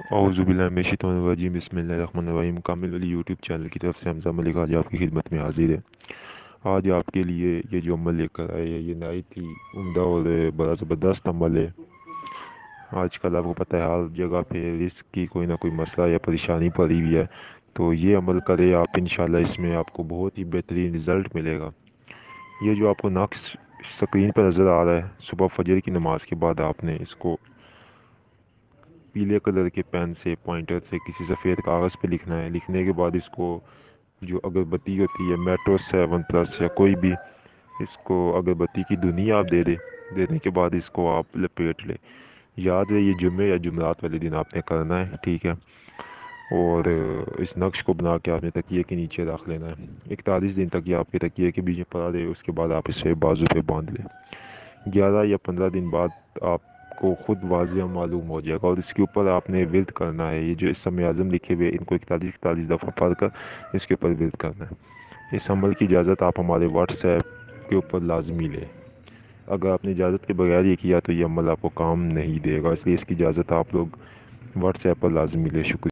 औज़ुबिल्लाहिमिनश्शैतानिर्रजीम बिस्मिल्लाहिर्रहमानिर्रहीम। कामिल Ali YouTube channel की तरफ से हमजा मलिक आज आपकी खिदमत में हाजिर है। आज आपके लिए ये जो अमल लेकर आए हैं ये नहायत ही उम्दा और बड़ा ज़बरदस्त अमल है। आजकल आपको पता है हर जगह पे रिस्क की कोई ना कोई मसला या परेशानी पड़ी हुई है, तो ये अमल करें आप, इंशाल्लाह इसमें आपको बहुत ही बेहतरीन रिज़ल्ट मिलेगा। ये जो आपको नक्श स्क्रीन पर नज़र आ रहा है, सुबह फजर की नमाज के बाद आपने इसको पीले कलर के पेन से, पॉइंटर से किसी सफ़ेद कागज़ पे लिखना है। लिखने के बाद इसको जो अगरबत्ती होती है मेट्रो 7+ या कोई भी, इसको अगरबत्ती की धुनी आप देने के बाद इसको आप लपेट ले। याद है ये जुम्मे या जुमेरात वाले दिन आपने करना है, ठीक है। और इस नक्श को बना के आपने तकिए के नीचे रख लेना है। 41 दिन तक ये आपके तकिए के बीच में पड़ा रहे, उसके बाद आप इसे बाजू पे बांध लें। 11 या 15 दिन बाद आपको खुद वाज़ेह मालूम हो जाएगा। और इसके ऊपर आपने विर्द करना है। ये जो इसमें आज़म लिखे हुए इनको 41 दफ़ा पढ़ कर इसके ऊपर विर्द करना है। इस अमल की इजाज़त आप हमारे व्हाट्सएप के ऊपर लाजमी लें। अगर आपने इजाज़त के बगैर ये किया तो ये अमल आपको काम नहीं देगा, इसलिए इसकी इजाज़त आप लोग व्हाट्सएप पर लाजमी लें। शुक्रिया।